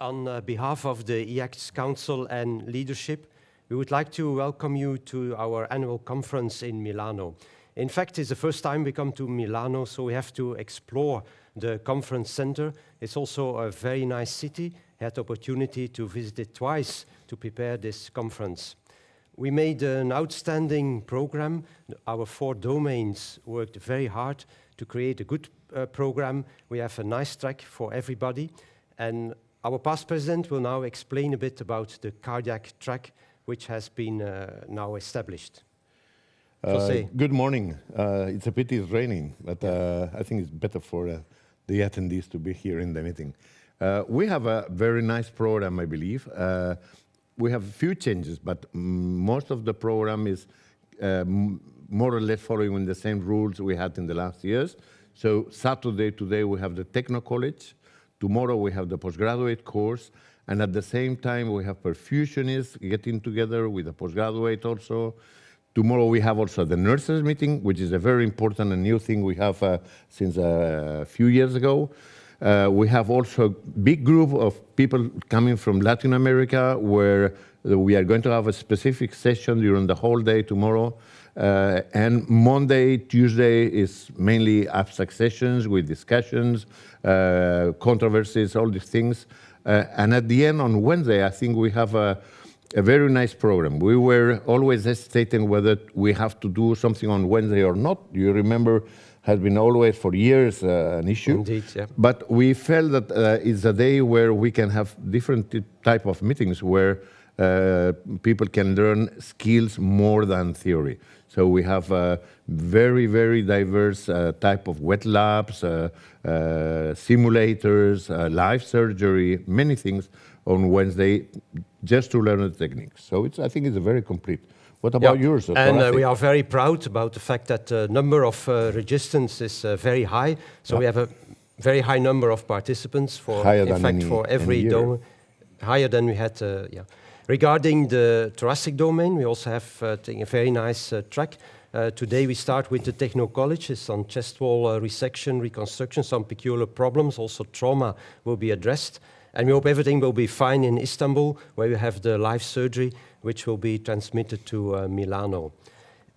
On behalf of the EACTS Council and leadership, we would like to welcome you to our annual conference in Milano. In fact, it's the first time we come to Milano, so we have to explore the conference center. It's also a very nice city. I had the opportunity to visit it twice to prepare this conference. We made an outstanding program. Our 4 domains worked very hard to create a good program. We have a nice track for everybody. And our past president will now explain a bit about the cardiac track, which has been now established. Good morning. It's a pity it's raining, but I think it's better for the attendees to be here in the meeting. We have a very nice program, I believe. We have a few changes, but most of the program is more or less following the same rules we had in the last years. So Saturday, today, we have the Techno College. Tomorrow, we have the postgraduate course. And at the same time, we have perfusionists getting together with the postgraduate also. Tomorrow, we have also the nurses meeting, which is a very important and new thing we have since a few years ago. We have also a big group of people coming from Latin America, where we are going to have a specific session during the whole day tomorrow. And Monday, Tuesday is mainly abstract sessions with discussions, controversies, all these things. And at the end, on Wednesday, I think we have a very nice program. We were always hesitating whether we have to do something on Wednesday or not. You remember, has been always for years an issue. Indeed, yeah. But we felt that it's a day where we can have different type of meetings where people can learn skills more than theory. So we have very, very diverse type of wet labs, simulators, live surgery, many things on Wednesday just to learn the techniques. So I think it's a very complete. What about yours? And we are very proud about the fact that the number of registrants is very high. So we have a very high number of participants for, for every domain. Higher than we had, Regarding the thoracic domain, we also have a very nice track. Today we start with the Techno College. It's on chest wall resection, reconstruction, some peculiar problems. Also trauma will be addressed. And we hope everything will be fine in Istanbul, where we have the live surgery, which will be transmitted to Milano.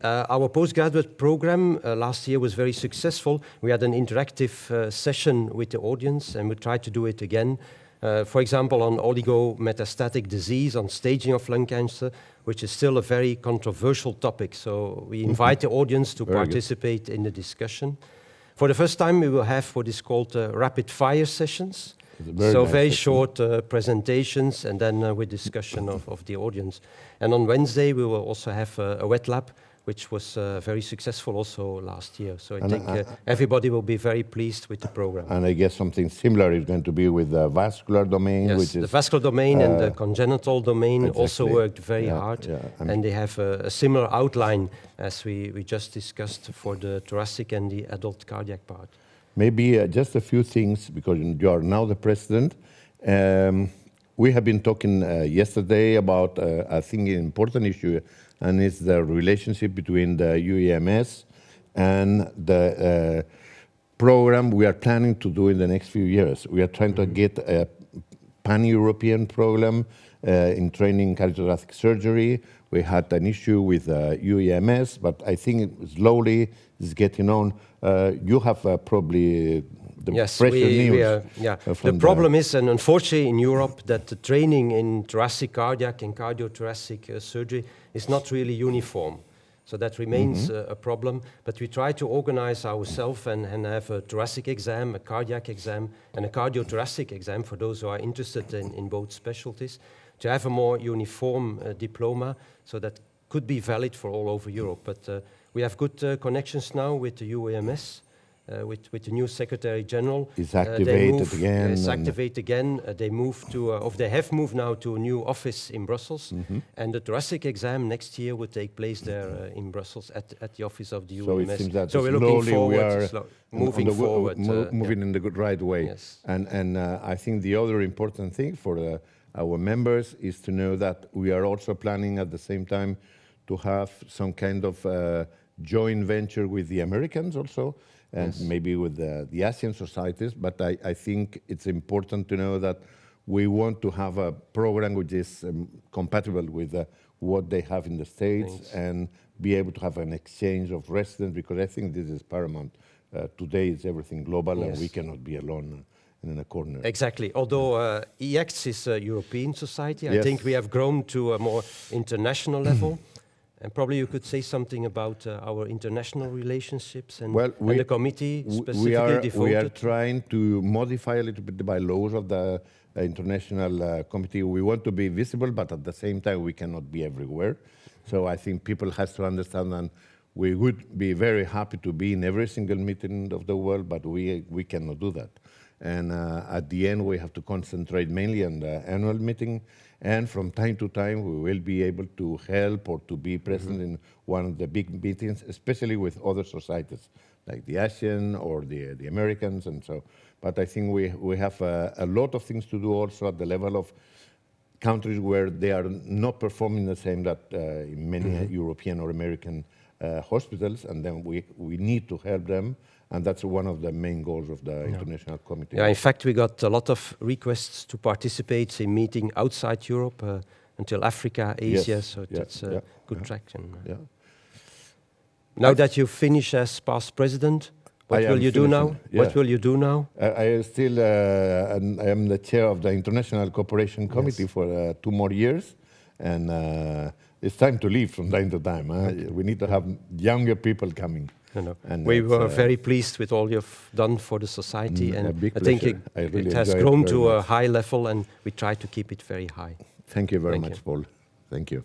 Our postgraduate program last year was very successful. We had an interactive session with the audience, and we tried to do it again. For example, on oligometastatic disease, on staging of lung cancer, which is still a very controversial topic. So we invite the audience to participate in the discussion. For the first time, we will have what is called rapid fire sessions. Very short presentations and then with discussion of the audience. And on Wednesday, we will also have a wet lab, which was very successful also last year. So I think everybody will be very pleased with the program. And I guess something similar is going to be with the vascular domain. Yes, which is the vascular domain and the congenital domain also worked very hard. Yeah, and they have a similar outline as we just discussed for the thoracic and the adult cardiac part. Maybe just a few things, because you are now the president. We have been talking yesterday about, I think, an important issue, and it's the relationship between the UEMS and the program we are planning to do in the next few years. We are trying to get a pan-European program in training cardiothoracic surgery. We had an issue with UEMS, but I think slowly it's getting on. You have probably the pressure news. The problem is, and unfortunately in Europe, that the training in thoracic cardiac and cardiothoracic surgery is not really uniform. So that remains a problem. But we try to organize ourselves and have a thoracic exam, a cardiac exam, and a cardiothoracic exam for those who are interested in both specialties, to have a more uniform diploma, so that could be valid for all over Europe. But we have good connections now with the UEMS, with the new Secretary General. It's activated again. It's activated again. They move to, or they have moved now to a new office in Brussels, and the thoracic exam next year will take place there in Brussels at the office of the UEMS. So it seems that we're looking forward, moving forward, moving in the right way. Yes. And I think the other important thing for our members is to know that we are also planning at the same time to have some kind of joint venture with the Americans also, and maybe with the Asian societies. But I think it's important to know that we want to have a program which is compatible with what they have in the States and be able to have an exchange of residents, because I think this is paramount. Today is everything global, and we cannot be alone in a corner. Exactly. Although EACTS is a European society, I think we have grown to a more international level. And probably you could say something about our international relationships and, and the committee specifically devoted. We are trying to modify a little bit the bylaws of the international committee. We want to be visible, but at the same time, we cannot be everywhere. So I think people have to understand that we would be very happy to be in every single meeting of the world, but we cannot do that. And at the end, we have to concentrate mainly on the annual meeting. And from time to time, we will be able to help or to be present in one of the big meetings, especially with other societies, like the Asian or the Americans and so. But I think we have a lot of things to do also at the level of countries where they are not performing the same that in many European or American hospitals, and then we need to help them. And that's one of the main goals of the International Committee. Yeah, in fact, we got a lot of requests to participate in meeting outside Europe until Africa, Asia, so that's a good traction. Now that you finish as past president, what will you do now? What will you do now? I still I am the chair of the International Cooperation Committee for 2 more years, and it's time to leave from time to time. We need to have younger people coming. And we were very pleased with all you've done for the society, and I think it has grown to a high level, and we try to keep it very high. Thank you very much, Paul. Thank you.